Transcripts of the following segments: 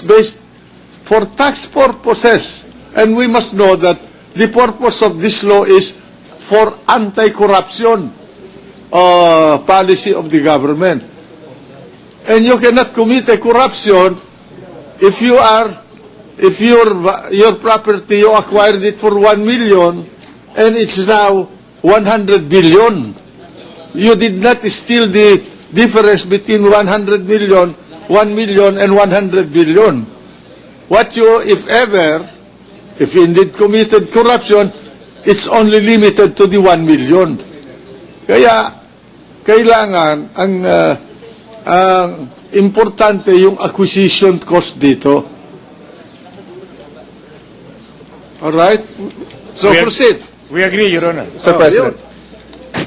based for tax purposes. And we must know that the purpose of this law is for anti-corruption policy of the government. And you cannot commit a corruption if your property, you acquired it for 1 million and it's now 100 billion. You did not steal the difference between 100 million, 1 million and 100 billion. What you, if you indeed committed corruption, it's only limited to the 1 million. Kaya, kailangan ang importante yung acquisition cost dito. Alright? So, proceed. We agree, Your Honor. Sir President,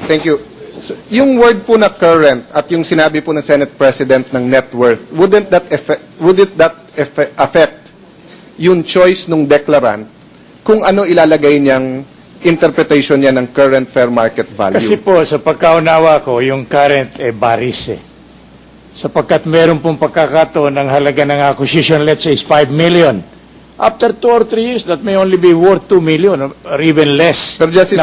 thank you. So, yung word po na current at yung sinabi po ng Senate President ng net worth, wouldn't that affect yung choice ng declarant kung ano ilalagay niyang interpretation niya ng current fair market value? Kasi po, sa pagkaunawa ko, yung current varies eh. Sapagkat meron pong pagkakataon ng halaga ng acquisition, let's say, is 5 million. After 2 or 3 years, that may only be worth 2 million or even less. Pero Justice,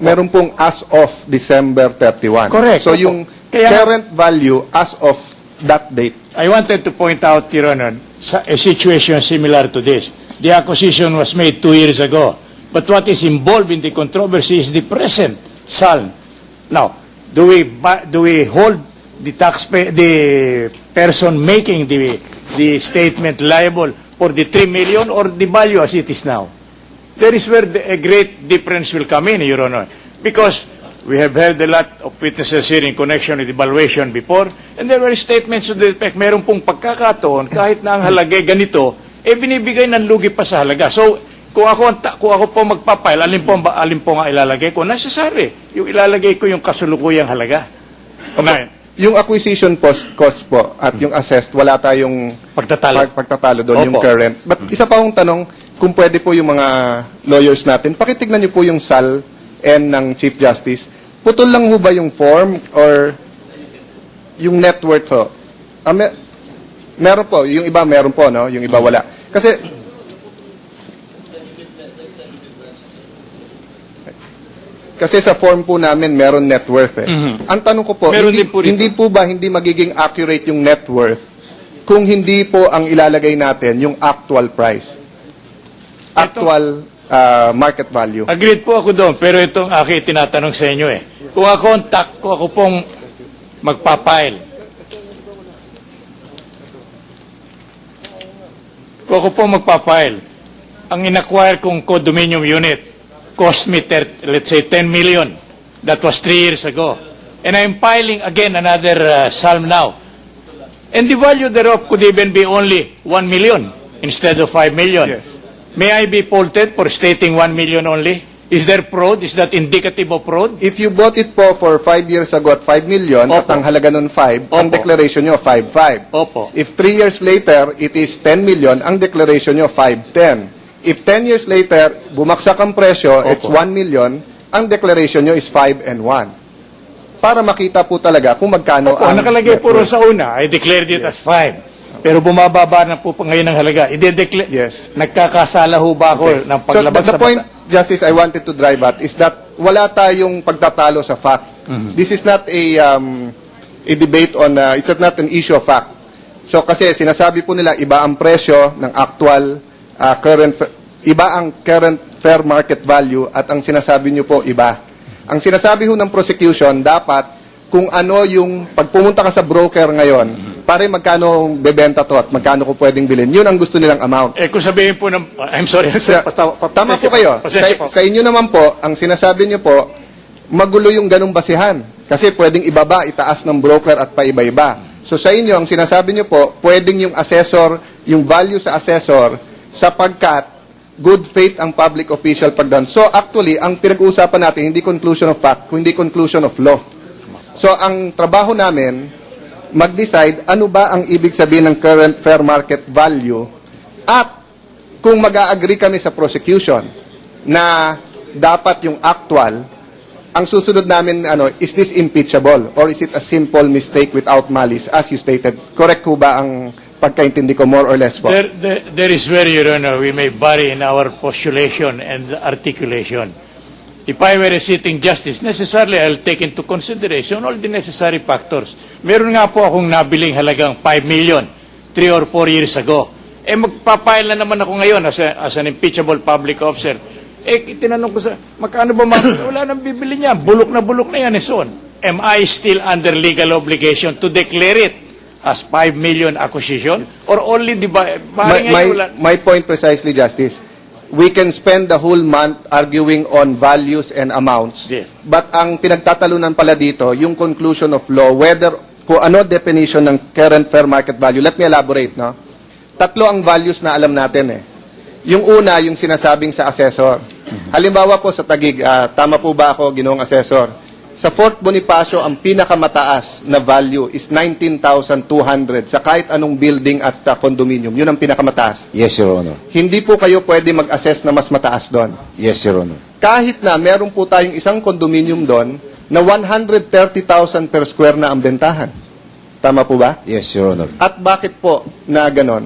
meron pong as of December 31. Correct. So yung current value as of that date. I wanted to point out, Your Honor, a situation similar to this. The acquisition was made 2 years ago. But what is involved in the controversy is the present SALN. Now, do we hold the person making the statement liable for the 3 million or the value as it is now? There is where a great difference will come in, Your Honor. Because we have heard a lot of witnesses here in connection with evaluation before, and there were statements to the effect, meron pong pagkakataon, kahit na ang halagay ganito, binibigay ng lugi pa sa halaga. So, kung ako po magpapile, alin po nga ilalagay ko? Necessary. Yung ilalagay ko yung kasulukuyang halaga. Yung acquisition cost po at yung assessed, wala tayong pagtatalo doon, yung current. But isa pa akong tanong, kung pwede po yung mga lawyers natin, pakitignan niyo po yung SAL-N ng Chief Justice. Putol lang ho ba yung form or yung net worth ho? Meron po, yung iba meron po, no? Yung iba wala. Kasi sa form po namin, meron net worth eh. Ang tanong ko po, hindi po ba hindi magiging accurate yung net worth kung hindi po ang ilalagay natin yung actual price? Actual market value. Agreed po ako doon, pero itong aking tinatanong sa inyo eh. Kung ako pong magpapile, ang in-acquire kong condominium unit, cost me, let's say, 10 million. That was 3 years ago. And I'm filing again another SALM now. And the value thereof could even be only 1 million instead of 5 million. Yes. May I be faulted for stating 1 million only? Is there fraud? Is that indicative of fraud? If you bought it po for 5 years ago at 5 million, at ang halaga nun 5, ang declaration nyo 5.5. Opo. If 3 years later, it is 10 million, ang declaration nyo 5.10. If 10 years later, bumagsak ang presyo, it's 1 million, ang declaration nyo is 5 and 1. Para makita po talaga kung magkano ang nakalagay po sa una, I declared it as 5. Pero bumababa na po ngayon ang halaga. Yes. Nagkakasala ho ba ako ng paglabag so the point, Justice, I wanted to drive at is that wala tayong pagtatalo sa fact. This is not a debate on, it's not an issue of fact. So kasi sinasabi po nila, iba ang presyo ng actual iba ang current fair market value at ang sinasabi nyo po iba. Ang sinasabi ho ng prosecution, dapat kung ano yung, pag pumunta ka sa broker ngayon, pare magkano bebenta to at magkano ko pwedeng bilhin. Yun ang gusto nilang amount. Kung sabihin po ng, I'm sorry. Tama po kayo. Sa inyo naman po, ang sinasabi nyo po, magulo yung ganung basihan. Kasi pwedeng ibaba, itaas ng broker at paiba-iba. So sa inyo, ang sinasabi nyo po, pwedeng yung assessor, yung value sa assessor, sapagkat good faith ang public official pagdan. So actually, ang pinag-uusapan natin, hindi conclusion of fact, kundi conclusion of law. So ang trabaho namin, mag-decide ano ba ang ibig sabihin ng current fair market value at kung mag-agree kami sa prosecution na dapat yung actual ang susunod namin, is this impeachable or is it a simple mistake without malice, as you stated? Correct ho ba ang pagkaintindi ko, more or less po? There is where, Your Honor, we may vary in our postulation and articulation. If I were a sitting justice, necessarily I'll take into consideration all the necessary factors. Meron nga po akong nabiling halagang 5 million 3 or 4 years ago. Magpapile na naman ako ngayon as an impeachable public officer. Tinanong ko magkano ba wala nang bibili niya. Bulok na yan and so on. Am I still under legal obligation to declare it as 5 million acquisition? Or only My point precisely, Justice. We can spend the whole month arguing on values and amounts. Yes. But ang pinagtatalunan pala dito, yung conclusion of law, whether, kung ano definition ng current fair market value. Let me elaborate, no? Tatlo ang values na alam natin eh. Yung una, yung sinasabing sa assessor. Halimbawa po sa Taguig, tama po ba ako, Ginoong Assessor? Sa Fort Bonifacio, ang pinakamataas na value is 19,200 sa kahit anong building at condominium. Yun ang pinakamataas. Yes, Your Honor. Hindi po kayo pwede mag-assess na mas mataas doon. Yes, Your Honor. Kahit na meron po tayong isang condominium doon na 130,000 per square na ang bentahan. Tama po ba? Yes, Your Honor. At bakit po na ganon?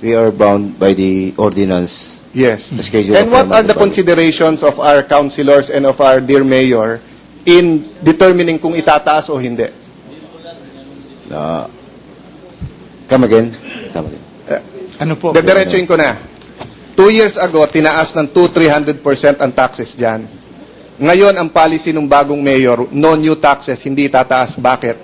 We are bound by the ordinance. Yes. The schedule And of what are the fair market value. considerations of our councilors and of our dear mayor in determining kung itataas o hindi? Come again. Come again. Ano po? Dediretsuin ko na. 2 years ago, tinaas ng 200-300% ang taxes dyan. Ngayon, ang policy ng bagong mayor, no new taxes, hindi tataas. Bakit?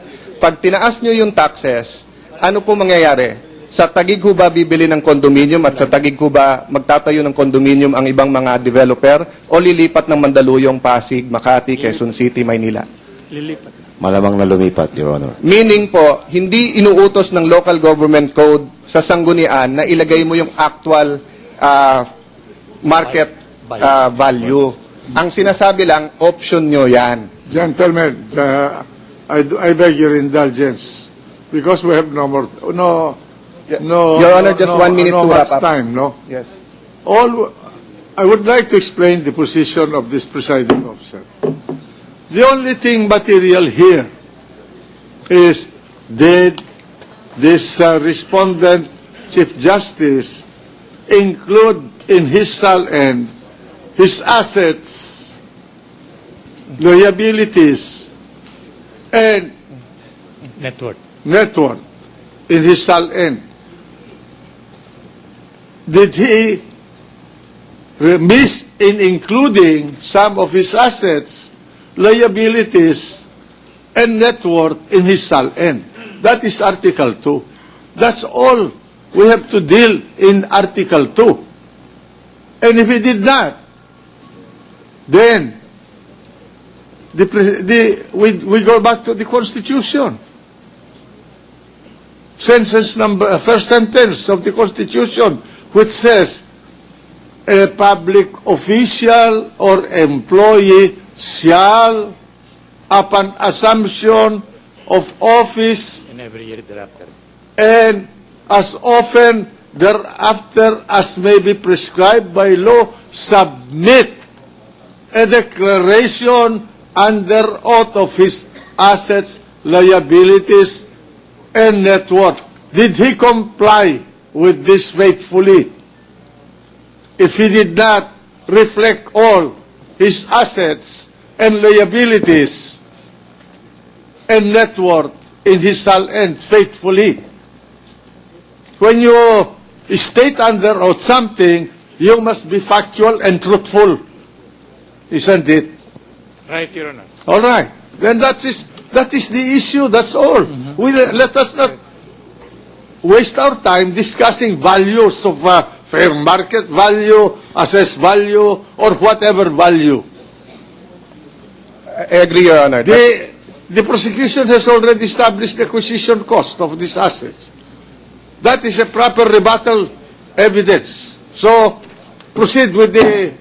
Pag tinaas nyo yung taxes, ano po mangyayari? Sa Taguig ho ba bibili ng condominium at sa Taguig ho ba magtatayo ng condominium ang ibang mga developer o lilipat ng Mandaluyong, Pasig, Makati, Quezon City, Maynila? Lilipat. Malamang na lumipat, Your Honor. Meaning po, hindi inuutos ng local government code sa sanggunian na ilagay mo yung actual market value. Ang sinasabi lang, option nyo yan. Gentlemen, I beg your indulgence because we have Your Honor, just 1 minute to wrap up. time, no? Yes. I would like to explain the position of this presiding officer. The only thing material here is, did this respondent Chief Justice include in his SALN his assets, liabilities, and Net worth. net worth in his SALN? Did he miss in including some of his assets, liabilities, and net worth in his SALN? That is Article 2. That's all we have to deal in Article 2. And if he did not, then we go back to the Constitution. First sentence of the Constitution, which says, a public official or employee shall, upon assumption of office And every year thereafter. and as often thereafter as may be prescribed by law, submit a declaration under oath of his assets, liabilities, and net worth. Did he comply with this faithfully? If he did not reflect all his assets and liabilities and net worth in his SALN faithfully, when you state under oath something, you must be factual and truthful, isn't it? Right, Your Honor. All right. Then that is the issue. That's all. Let us not waste our time discussing values of fair market value, assessed value, or whatever value. I agree, Your Honor. The prosecution has already established the acquisition cost of these assets. That is a proper rebuttal evidence. So, proceed with the...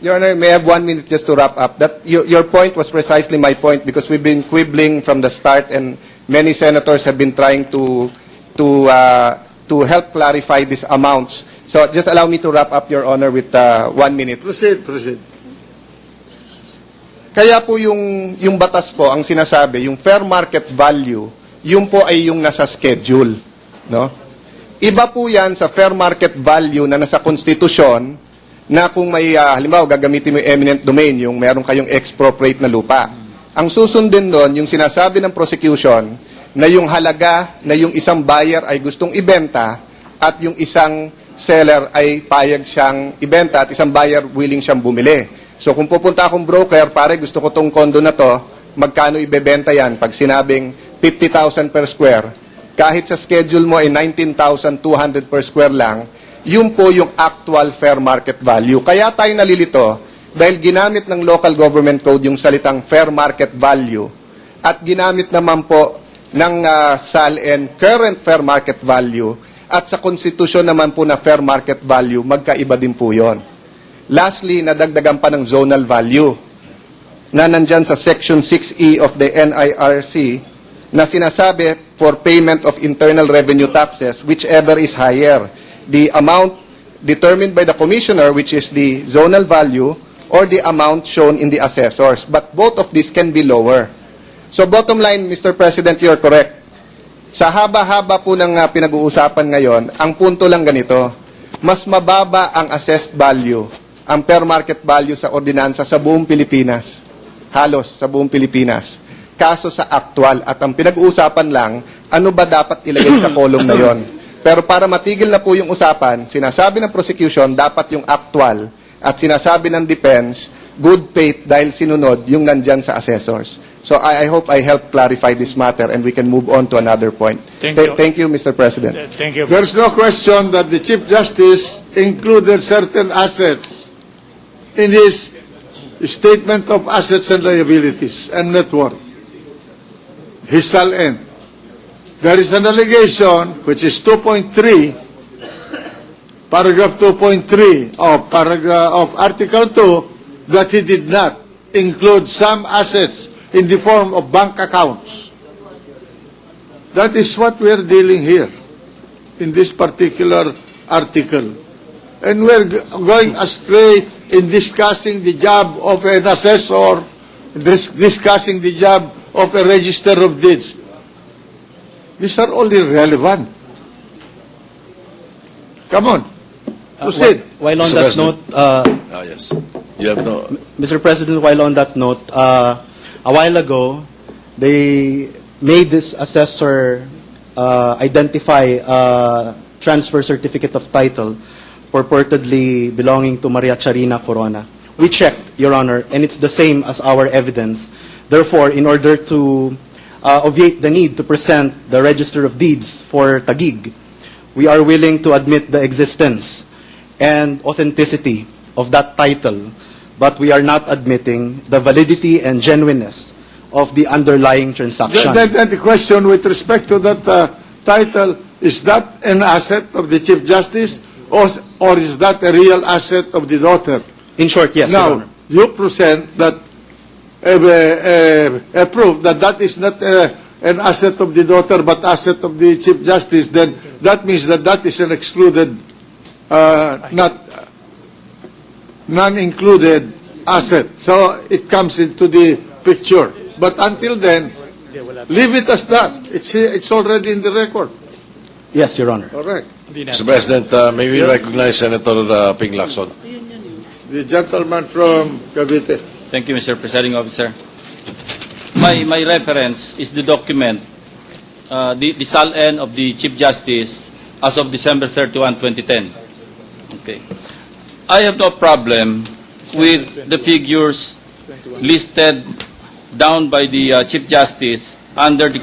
Your Honor, may I have 1 minute just to wrap up? That your point was precisely my point because we've been quibbling from the start and many senators have been trying to help clarify these amounts. So just allow me to wrap up, Your Honor, with 1 minute. Proceed. Kaya po yung batas po, ang sinasabi, yung fair market value, yun po ay yung nasa schedule. No? Iba po yan sa fair market value na nasa konstitusyon na kung may, halimbawa, gagamitin mo yung eminent domain, yung meron kayong expropriate na lupa. Ang susundin doon, yung sinasabi ng prosecution, na yung halaga na yung isang buyer ay gustong ibenta at yung isang seller ay payag siyang ibenta at isang buyer willing siyang bumili. So kung pupunta akong broker, pare gusto ko tong condo na to, magkano ibebenta yan? Pag sinabing 50,000 per square, kahit sa schedule mo ay 19,200 per square lang, yun po yung actual fair market value. Kaya tayo nalilito dahil ginamit ng local government code yung salitang fair market value at ginamit naman po ng SALN current fair market value at sa konstitusyon naman po na fair market value, magkaiba din po yon. Lastly, nadagdagan pa ng zonal value na nandyan sa Section 6E of the NIRC na sinasabi for payment of internal revenue taxes, whichever is higher, the amount determined by the commissioner, which is the zonal value, or the amount shown in the assessors. But both of these can be lower. So bottom line, Mr. President, you're correct. Sa haba-haba po ng pinag-uusapan ngayon, ang punto lang ganito, mas mababa ang assessed value, ang fair market value sa ordinansa sa buong Pilipinas. Halos sa buong Pilipinas. Kaso sa actual. At ang pinag-uusapan lang, ano ba dapat ilagay sa column na yon? Pero para matigil na po yung usapan, sinasabi ng prosecution, dapat yung actual. At sinasabi ng defense, good faith dahil sinunod yung nandyan sa assessors. So I hope I helped clarify this matter and we can move on to another point. Thank you, Mr. President. Thank you. There's no question that the Chief Justice included certain assets in his statement of assets and liabilities and net worth. His SALN. There is an allegation, which is 2.3, paragraph 2.3 of Article 2, that he did not include some assets in the form of bank accounts. That is what we are dealing here in this particular article. And we're going astray in discussing the job of an assessor, discussing the job of a register of deeds. These are all irrelevant. Come on, proceed. While on Mr. that President. note, Yes. You have no... Mr. President, while on that note, a while ago, they made this assessor identify a transfer certificate of title purportedly belonging to Maria Charina Corona. We checked, Your Honor, and it's the same as our evidence. Therefore, in order to obviate the need to present the Register of Deeds for Taguig, we are willing to admit the existence and authenticity of that title, but we are not admitting the validity and genuineness of the underlying transaction. Then the question with respect to that title, is that an asset of the Chief Justice or is that a real asset of the daughter? In short, yes, Your Now, Honor. you present that a proof that that is not an asset of the daughter but asset of the Chief Justice, then that means that that is an excluded, non-included asset. So it comes into the picture. But until then, leave it as that. It's already in the record. Yes, Your Honor. Correct. Mr. President, may we recognize Senator Ping Lacson? The gentleman from Cavite. Thank you, Mr. Presiding Officer. My reference is the document, the SALN of the Chief Justice as of December 31, 2010. Okay. I have no problem with the figures listed down by the Chief Justice under the